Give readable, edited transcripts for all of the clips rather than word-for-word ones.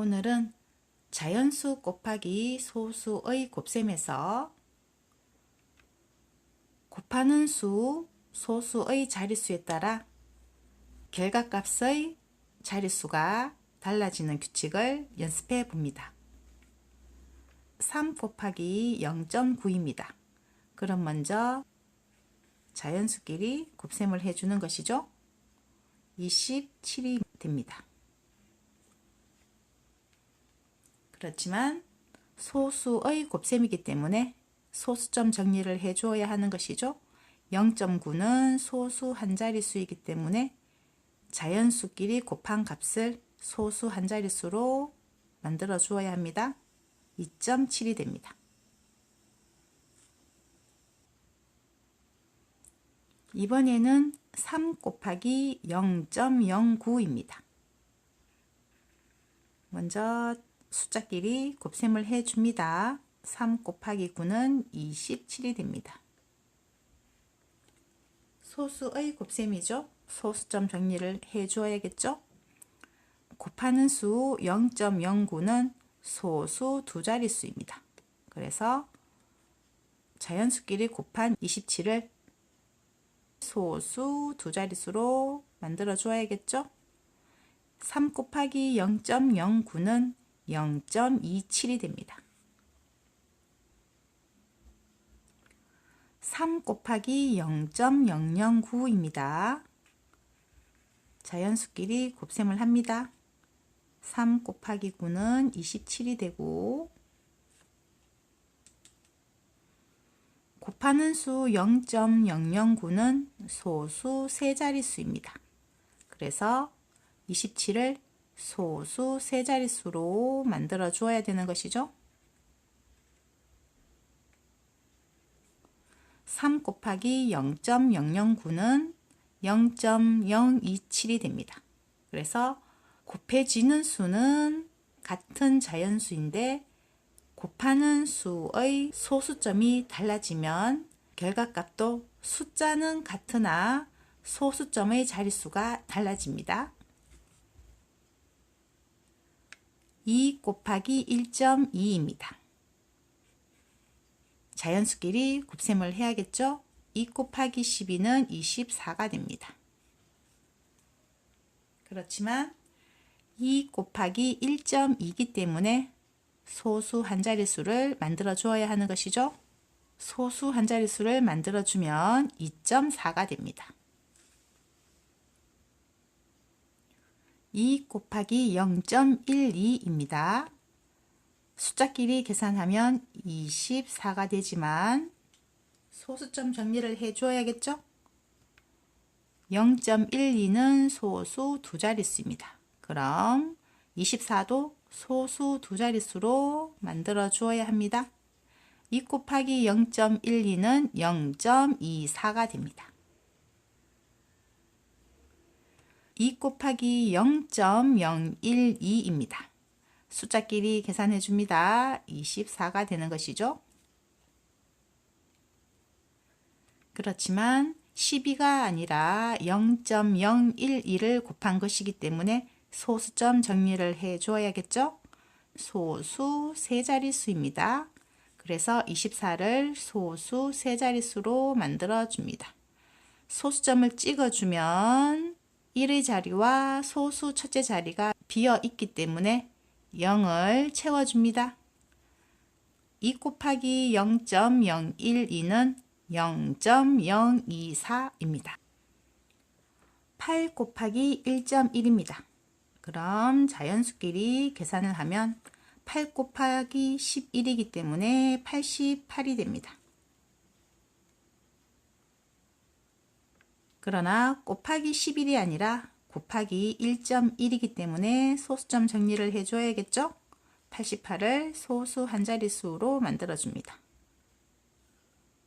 오늘은 자연수 곱하기 소수의 곱셈에서 곱하는 수, 소수의 자릿수에 따라 결과값의 자릿수가 달라지는 규칙을 연습해 봅니다. 3 곱하기 0.9입니다. 그럼 먼저 자연수끼리 곱셈을 해주는 것이죠. 27이 됩니다. 그렇지만 소수의 곱셈이기 때문에 소수점 정리를 해줘야 하는 것이죠. 0.9는 소수 한 자릿수이기 때문에 자연수끼리 곱한 값을 소수 한 자릿수로 만들어 주어야 합니다. 2.7이 됩니다. 이번에는 3 곱하기 0.09입니다. 먼저 숫자끼리 곱셈을 해줍니다. 3 곱하기 9는 27이 됩니다. 소수의 곱셈이죠. 소수점 정리를 해줘야겠죠. 곱하는 수 0.09는 소수 두 자릿수입니다. 그래서 자연수끼리 곱한 27을 소수 두 자릿수로 만들어 줘야겠죠. 3 곱하기 0.09는 0.27이 됩니다. 3 곱하기 0.009입니다. 자연수끼리 곱셈을 합니다. 3 곱하기 9는 27이 되고 곱하는 수 0.009는 소수 세 자릿수입니다. 그래서 27을 소수 세 자릿수로 만들어 주어야 되는 것이죠. 3 곱하기 0.009는 0.027이 됩니다. 그래서 곱해지는 수는 같은 자연수인데 곱하는 수의 소수점이 달라지면 결과값도 숫자는 같으나 소수점의 자릿수가 달라집니다. 2 곱하기 1.2입니다. 자연수끼리 곱셈을 해야겠죠? 2 곱하기 12는 24가 됩니다. 그렇지만 2 곱하기 1.2이기 때문에 소수 한 자릿수를 만들어 주어야 하는 것이죠. 소수 한 자릿수를 만들어 주면 2.4가 됩니다. 2 곱하기 0.12입니다. 숫자끼리 계산하면 24가 되지만 소수점 정리를 해줘야겠죠? 0.12는 소수 두 자릿수입니다. 그럼 24도 소수 두 자릿수로 만들어 주어야 합니다. 2 곱하기 0.12는 0.24가 됩니다. 2 곱하기 0.012입니다. 숫자끼리 계산해 줍니다. 24가 되는 것이죠. 그렇지만 12가 아니라 0.012를 곱한 것이기 때문에 소수점 정리를 해 주어야겠죠. 소수 세 자릿수입니다. 그래서 24를 소수 세 자릿수로 만들어 줍니다. 소수점을 찍어 주면 1의 자리와 소수 첫째 자리가 비어 있기 때문에 0을 채워줍니다. 2 곱하기 0.012는 0.024입니다. 8 곱하기 1.1입니다. 그럼 자연수끼리 계산을 하면 8 곱하기 11이기 때문에 88이 됩니다. 그러나 곱하기 11이 아니라 곱하기 1.1이기 때문에 소수점 정리를 해줘야겠죠? 88을 소수 한 자릿수로 만들어줍니다.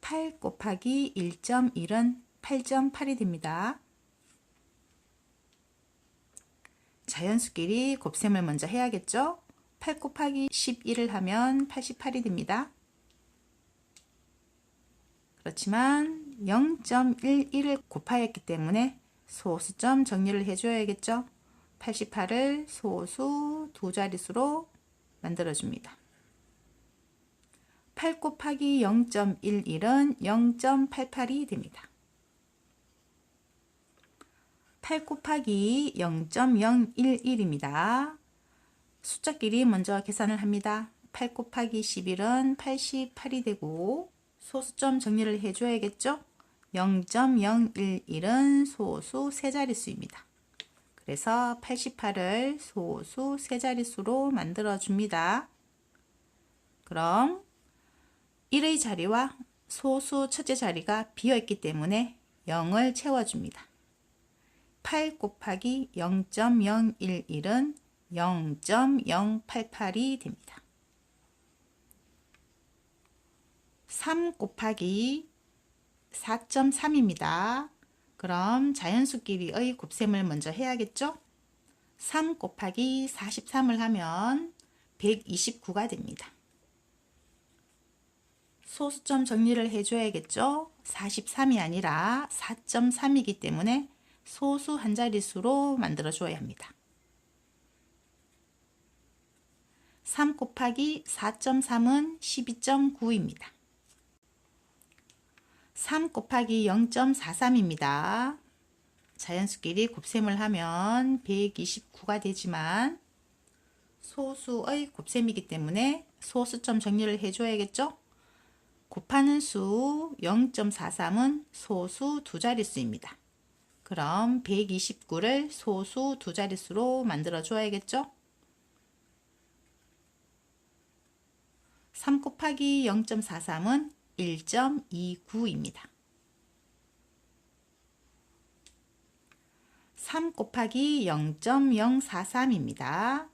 8 곱하기 1.1은 8.8이 됩니다. 자연수끼리 곱셈을 먼저 해야겠죠? 8 곱하기 11을 하면 88이 됩니다. 그렇지만 0.11을 곱하였기 때문에 소수점 정리를 해줘야겠죠. 88을 소수 두 자릿수로 만들어줍니다. 8 곱하기 0.11은 0.88이 됩니다. 8 곱하기 0.011입니다. 숫자끼리 먼저 계산을 합니다. 8 곱하기 11은 88이 되고 소수점 정리를 해줘야겠죠? 0.011은 소수 세 자릿수입니다. 그래서 88을 소수 세 자릿수로 만들어 줍니다. 그럼 1의 자리와 소수 첫째 자리가 비어있기 때문에 0을 채워줍니다. 8 곱하기 0.011은 0.088이 됩니다. 3 곱하기 4.3입니다. 그럼 자연수끼리의 곱셈을 먼저 해야겠죠? 3 곱하기 43을 하면 129가 됩니다. 소수점 정리를 해줘야겠죠? 43이 아니라 4.3이기 때문에 소수 한 자릿수로 만들어 줘야 합니다. 3 곱하기 4.3은 12.9입니다. 3 곱하기 0.43입니다. 자연수끼리 곱셈을 하면 129가 되지만 소수의 곱셈이기 때문에 소수점 정리를 해줘야겠죠? 곱하는 수 0.43은 소수 두 자릿수입니다. 그럼 129를 소수 두 자릿수로 만들어 줘야겠죠? 3 곱하기 0.43은 1.29입니다. 3 곱하기 0.043입니다.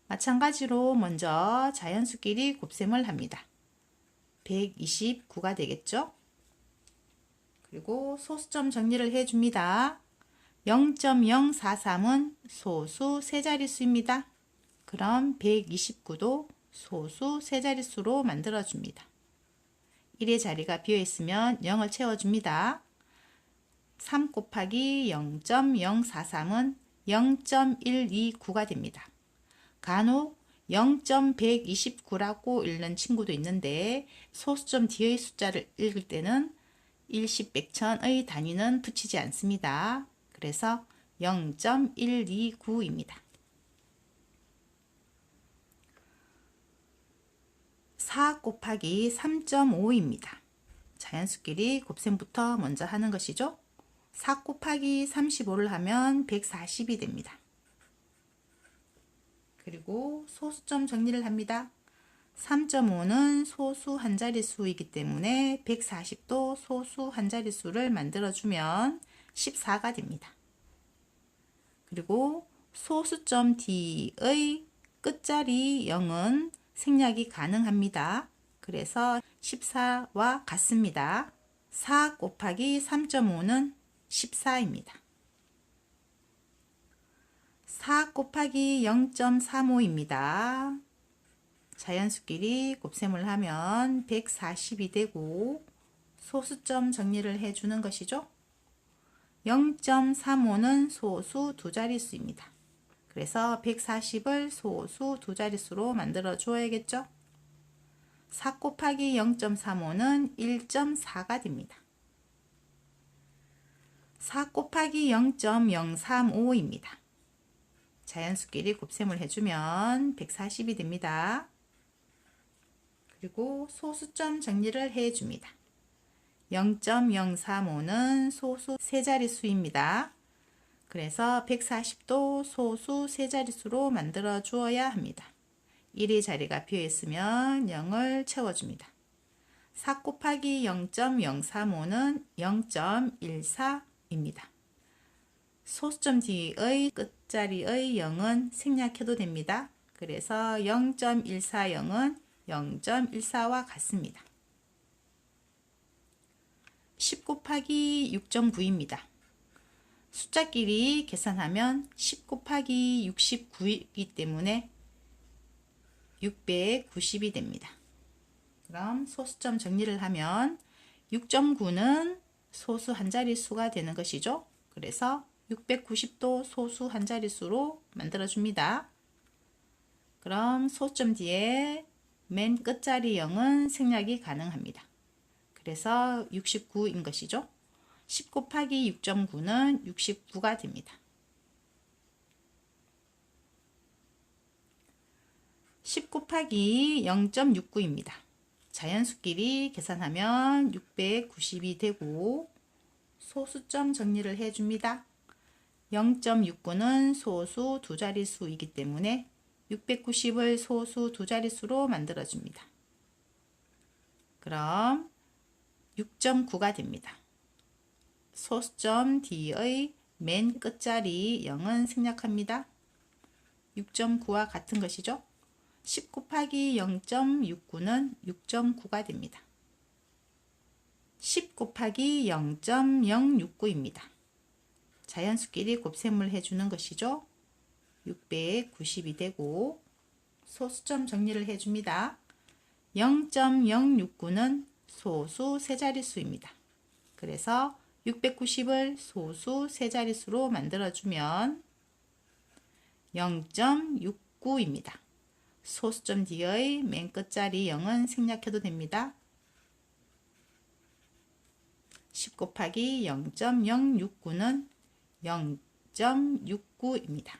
마찬가지로 먼저 자연수끼리 곱셈을 합니다. 129가 되겠죠? 그리고 소수점 정리를 해줍니다. 0.043은 소수 세 자릿수입니다. 그럼 129도 소수 세 자릿수로 만들어줍니다. 1의 자리가 비어있으면 0을 채워줍니다. 3 곱하기 0.043은 0.129가 됩니다. 간혹 0.129라고 읽는 친구도 있는데 소수점 뒤의 숫자를 읽을 때는 일십, 백천의 단위는 붙이지 않습니다. 그래서 0.129입니다. 4 곱하기 3.5입니다. 자연수끼리 곱셈부터 먼저 하는 것이죠. 4 곱하기 35를 하면 140이 됩니다. 그리고 소수점 정리를 합니다. 3.5는 소수 한 자릿수이기 때문에 140도 소수 한 자릿수를 만들어주면 14가 됩니다. 그리고 소수점 뒤의 끝자리 0은 생략이 가능합니다. 그래서 14와 같습니다. 4 곱하기 3.5는 14입니다. 4 곱하기 0.35입니다. 자연수끼리 곱셈을 하면 140이 되고 소수점 정리를 해주는 것이죠. 0.35는 소수 두 자릿수입니다. 그래서 140을 소수 두 자릿수로 만들어 줘야겠죠. 4 곱하기 0.35는 1.4가 됩니다. 4 곱하기 0.035입니다. 자연수끼리 곱셈을 해주면 140이 됩니다. 그리고 소수점 정리를 해줍니다. 0.035는 소수 세 자릿수입니다. 그래서 140도 소수 세 자릿수로 만들어 주어야 합니다. 1의 자리가 비어있으면 0을 채워줍니다. 4 곱하기 0.035는 0.14입니다. 소수점 뒤의 끝자리의 0은 생략해도 됩니다. 그래서 0.140은 0.14와 같습니다. 10 곱하기 6.9입니다. 숫자끼리 계산하면 10 곱하기 69이기 때문에 690이 됩니다. 그럼 소수점 정리를 하면 6.9는 소수 한 자릿수가 되는 것이죠. 그래서 690도 소수 한 자릿수로 만들어줍니다. 그럼 소점 뒤에 맨 끝자리 0은 생략이 가능합니다. 그래서 69인 것이죠. 10 곱하기 6.9는 69가 됩니다. 10 곱하기 0.69입니다. 자연수끼리 계산하면 690이 되고 소수점 정리를 해줍니다. 0.69는 소수 두 자릿수이기 때문에 690을 소수 두 자릿수로 만들어줍니다. 그럼 6.9가 됩니다. 소수점 뒤의 맨 끝자리 0은 생략합니다. 6.9와 같은 것이죠. 10 곱하기 0.69는 6.9가 됩니다. 10 곱하기 0.069입니다. 자연수끼리 곱셈을 해주는 것이죠. 690이 되고 소수점 정리를 해줍니다. 0.069는 소수 세 자릿수입니다. 그래서 690을 소수 세 자릿수로 만들어주면 0.69입니다. 소수점 뒤의 맨 끝자리 0은 생략해도 됩니다. 10 곱하기 0.069는 0.69입니다.